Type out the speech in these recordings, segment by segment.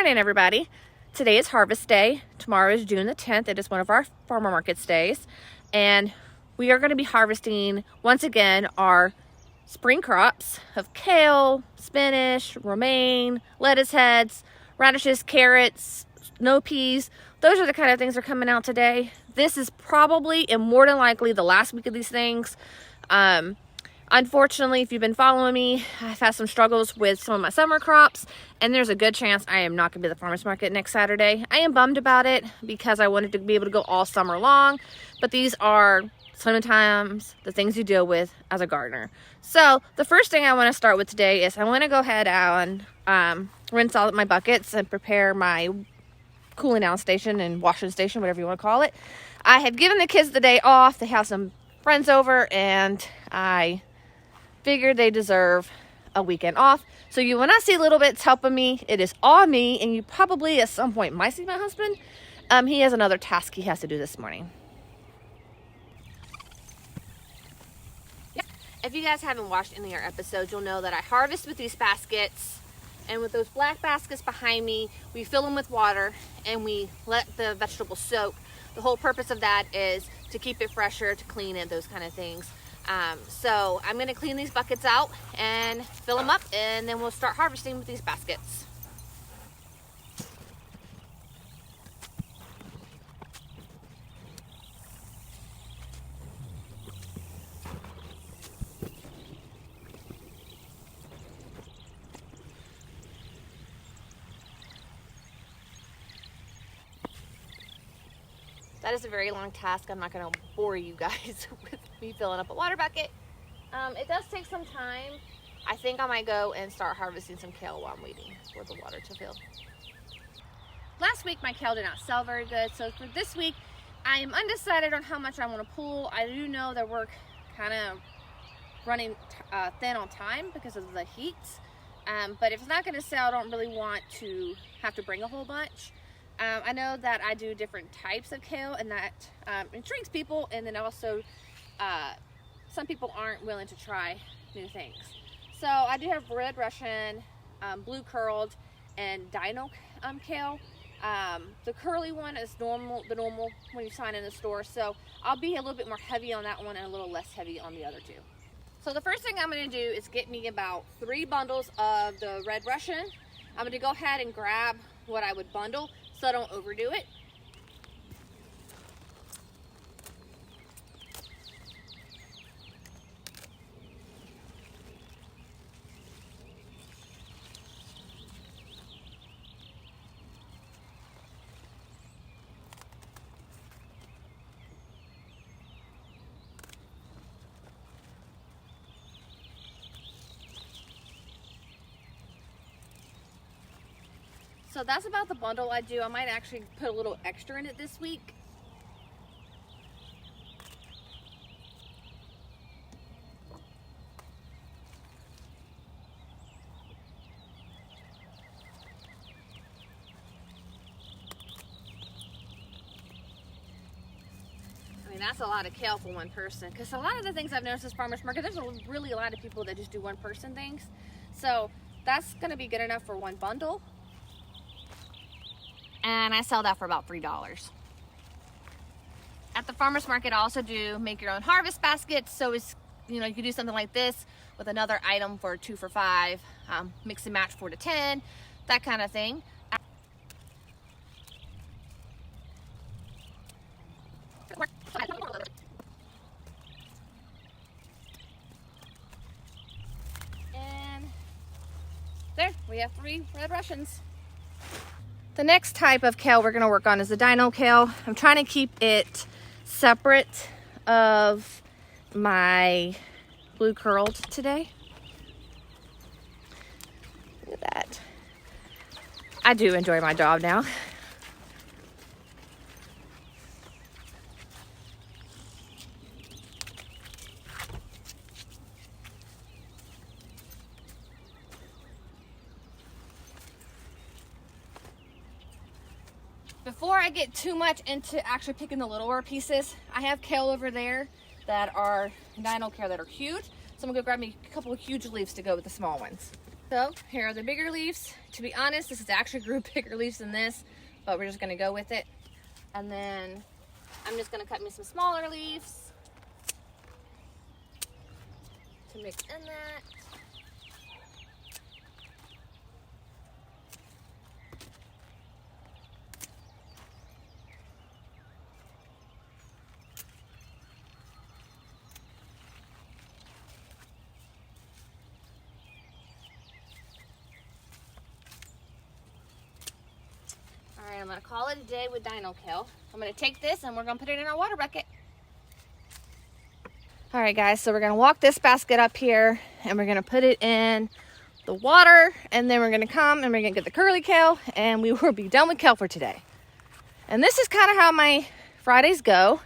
morning, everybody. Today is harvest day. Tomorrow is June the 10th. It is one of our farmer markets days. And we are going to be harvesting, once again, our spring crops of kale, spinach, romaine, lettuce heads, radishes, carrots, snow peas. Those are the kind of things that are coming out today. This is probably and more than likely the last week of these things. Unfortunately, if you've been following me, I've had some struggles with some of my summer crops, and there's a good chance I am not going to be at the farmer's market next Saturday. I am bummed about it because I wanted to be able to go all summer long, but these are sometimes the things you deal with as a gardener. So the first thing I want to start with today is I want to go ahead and rinse out my buckets and prepare my cooling down station and washing station, whatever you want to call it. I had given the kids the day off. They have some friends over, and I figured they deserve a weekend off. So you will not see little bits helping me. It is all me, and you probably at some point might see my husband. He has another task he has to do this morning. If you guys haven't watched any of our episodes, you'll know that I harvest with these baskets, and with those black baskets behind me, we fill them with water and we let the vegetables soak. The whole purpose of that is to keep it fresher, to clean it, those kind of things. So I'm going to clean these buckets out and fill them up, and then we'll start harvesting with these baskets. That is a very long task. I'm not going to bore you guys with me filling up a water bucket. It does take some time. I think I might go and start harvesting some kale while I'm waiting for the water to fill. Last week my kale did not sell very good, so for this week I am undecided on how much I want to pull. I do know that we're kind of running thin on time because of the heat, but if it's not going to sell, I don't really want to have to bring a whole bunch. I know that I do different types of kale, and that intrigues people, and then also some people aren't willing to try new things. So I do have red Russian, blue curled, and dino kale. The curly one is the normal when you find in the store, so I'll be a little bit more heavy on that one and a little less heavy on the other two. So the first thing I'm going to do is get me about 3 bundles of the red Russian. I'm going to go ahead and grab what I would bundle so I don't overdo it. So that's about the bundle I do. I might actually put a little extra in it this week. I mean, that's a lot of kale for one person, because a lot of the things I've noticed at farmers market, there's really a lot of people that just do one person things. So that's going to be good enough for one bundle. And I sell that for about $3. At the farmer's market, I also do make your own harvest baskets. So it's, you can do something like this with another item for 2 for $5, mix and match 4 to 10, that kind of thing. And there, we have 3 red Russians. The next type of kale we're going to work on is the dino kale. I'm trying to keep it separate of my blue curled today. Look at that. I do enjoy my job now. Before I get too much into actually picking the littler pieces, I have kale over there that are dino kale that are huge. So I'm gonna go grab me a couple of huge leaves to go with the small ones. So here are the bigger leaves. To be honest, this is actually grew bigger leaves than this, but we're just gonna go with it. And then I'm just gonna cut me some smaller leaves to mix in that. All right, I'm gonna call it a day with dino kale. I'm gonna take this and we're gonna put it in our water bucket. All right guys, so we're gonna walk this basket up here and we're gonna put it in the water, and then we're gonna come and we're gonna get the curly kale, and we will be done with kale for today. And this is kind of how my Fridays go.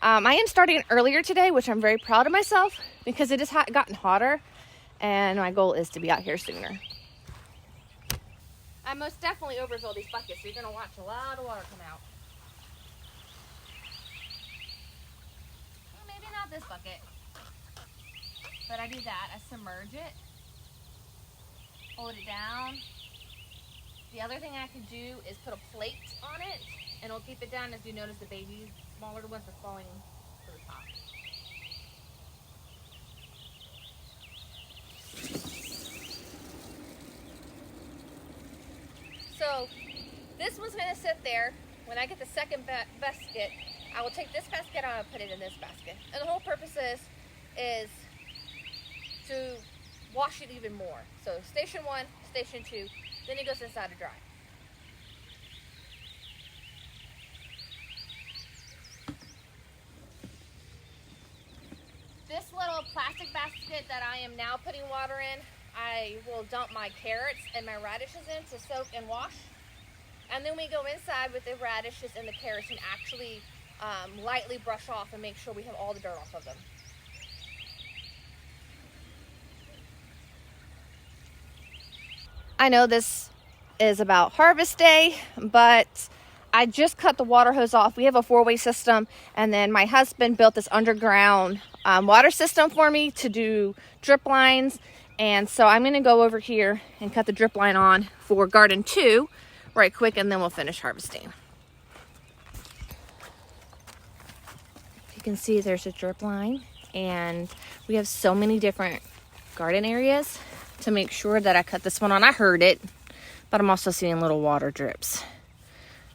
I am starting earlier today, which I'm very proud of myself because it has gotten hotter, and my goal is to be out here sooner. I most definitely overfill these buckets, so you're gonna watch a lot of water come out. Well, maybe not this bucket, but I do that. I submerge it, hold it down. The other thing I could do is put a plate on it, and it'll keep it down. As you notice, the baby, smaller ones are falling to the top. So this one's gonna sit there. When I get the second basket, I will take this basket out and put it in this basket. And the whole purpose is to wash it even more. So station 1, station 2, then it goes inside to dry. This little plastic basket that I am now putting water in, I will dump my carrots and my radishes in to soak and wash. And then we go inside with the radishes and the carrots and actually lightly brush off and make sure we have all the dirt off of them. I know this is about harvest day, but I just cut the water hose off. We have a 4-way system, and then my husband built this underground water system for me to do drip lines. And so I'm gonna go over here and cut the drip line on for garden 2 right quick, and then we'll finish harvesting. You can see there's a drip line, and we have so many different garden areas to make sure that I cut this one on. I heard it, but I'm also seeing little water drips.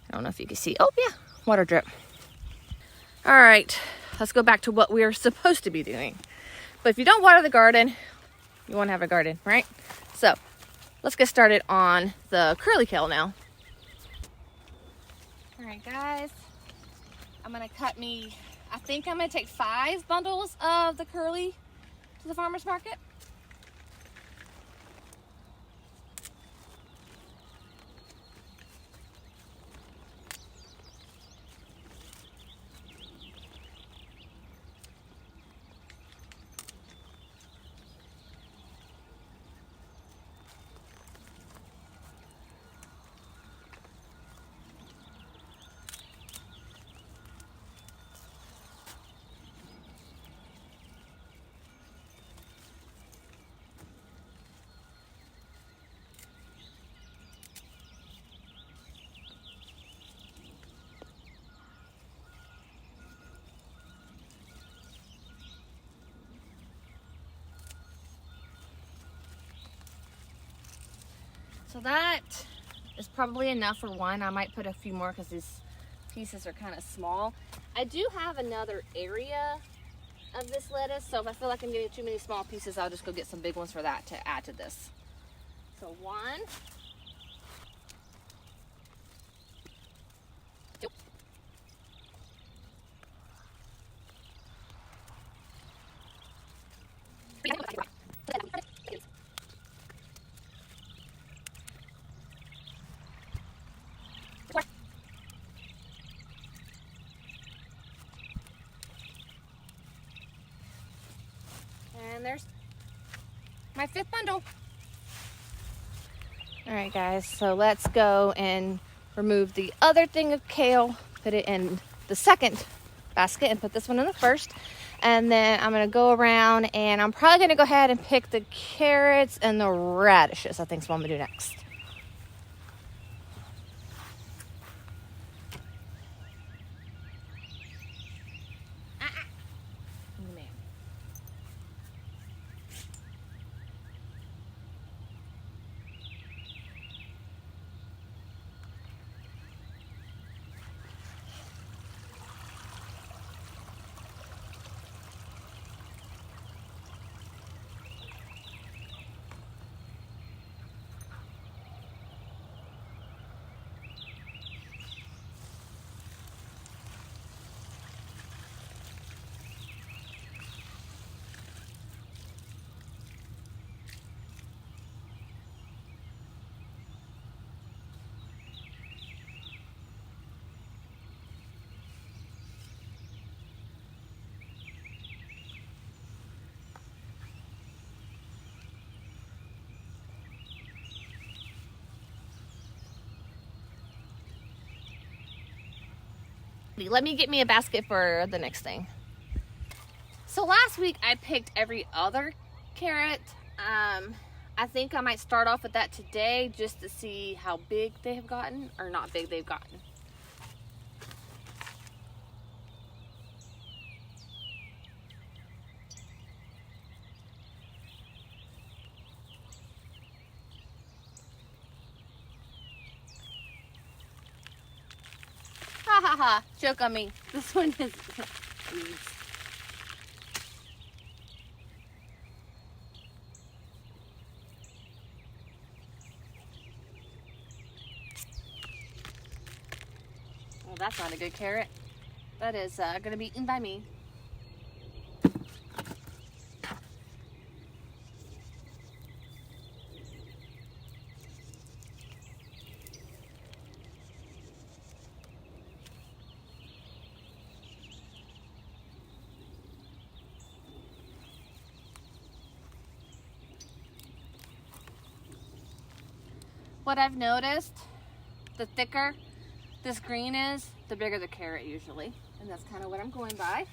I don't know if you can see. Oh yeah, water drip. All right, let's go back to what we're supposed to be doing. But if you don't water the garden, you won't have a garden, right? So let's get started on the curly kale now. All right guys, I'm gonna cut me, I think I'm gonna take 5 bundles of the curly to the farmer's market. So that is probably enough for one. I might put a few more because these pieces are kind of small. I do have another area of this lettuce, so if I feel like I'm getting too many small pieces, I'll just go get some big ones for that to add to this. So 1, 2, and there's my 5th bundle. All right guys, so let's go and remove the other thing of kale, put it in the second basket and put this one in the first. And then I'm gonna go around and I'm probably gonna go ahead and pick the carrots and the radishes. I think is what I'm gonna do next. Let me get me a basket for the next thing. So last week I picked every other carrot. I think I might start off with that today just to see how big they have gotten, or not big they've gotten. Ha ha ha, joke on me. This one is weeds. Well, that's not a good carrot. That is gonna be eaten by me. What I've noticed, the thicker this green is, the bigger the carrot usually. And that's kind of what I'm going by.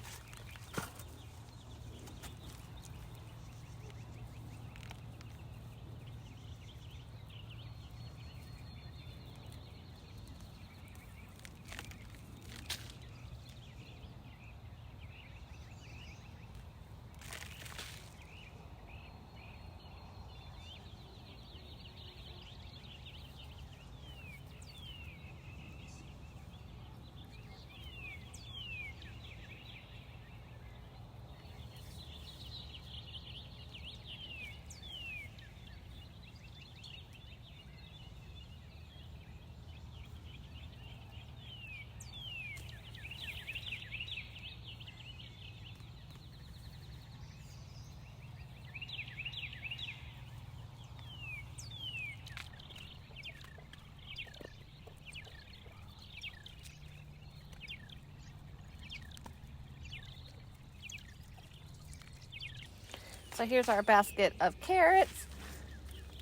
So here's our basket of carrots.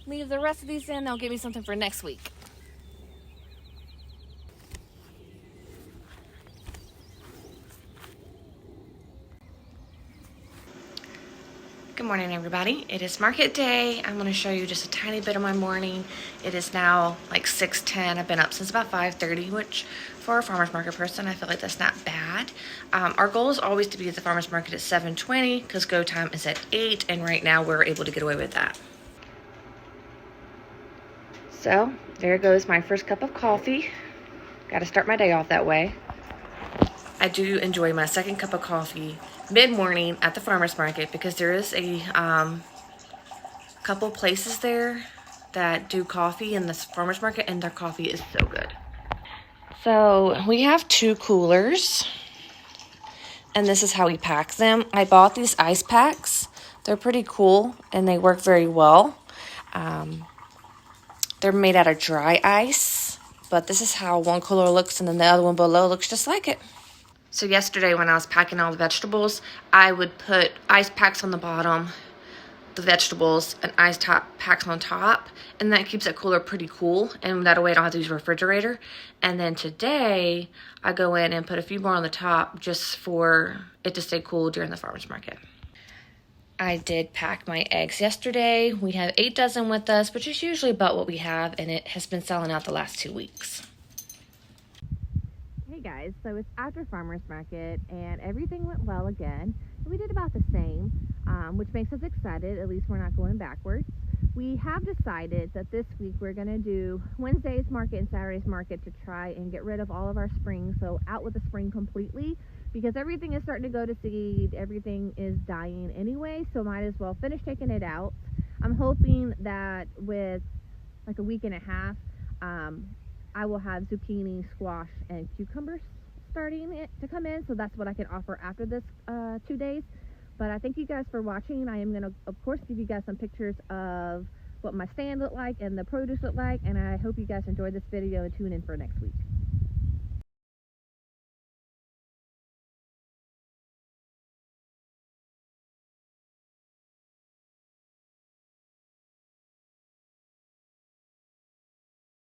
Leave the rest of these in, they'll give me something for next week. Good morning, everybody. It is market day. I'm going to show you just a tiny bit of my morning. It is now like 6:10. I've been up since about 5:30, which for a farmer's market person, I feel like that's not bad. Our goal is always to be at the farmer's market at 7:20 because go time is at 8, and right now we're able to get away with that. So there goes my first cup of coffee. Got to start my day off that way. I do enjoy my second cup of coffee mid-morning at the farmer's market because there is a couple places there that do coffee in this farmer's market, and their coffee is so good. So we have 2 coolers, and this is how we pack them. I bought these ice packs. They're pretty cool and they work very well. They're made out of dry ice, but this is how one cooler looks, and then the other one below looks just like it. So yesterday when I was packing all the vegetables, I would put ice packs on the bottom, the vegetables, an ice packs on top, and that keeps it cooler pretty cool, and that way I don't have to use a refrigerator. And then today I go in and put a few more on the top just for it to stay cool during the farmer's market. I did pack my eggs yesterday. We have 8 dozen with us, which is usually about what we have, and it has been selling out the last 2 weeks. Hey guys, so it's after farmer's market and everything went well again. We did about the same, which makes us excited. At least we're not going backwards. We have decided that this week we're going to do Wednesday's market and Saturday's market to try and get rid of all of our spring, so out with the spring completely, because everything is starting to go to seed, everything is dying anyway, so might as well finish taking it out. I'm hoping that with like a week and a half, I will have zucchini, squash, and cucumbers starting to come in, so that's what I can offer after this 2 days. But I thank you guys for watching. I am going to, of course, give you guys some pictures of what my stand looked like and the produce looked like, and I hope you guys enjoyed this video and tune in for next week.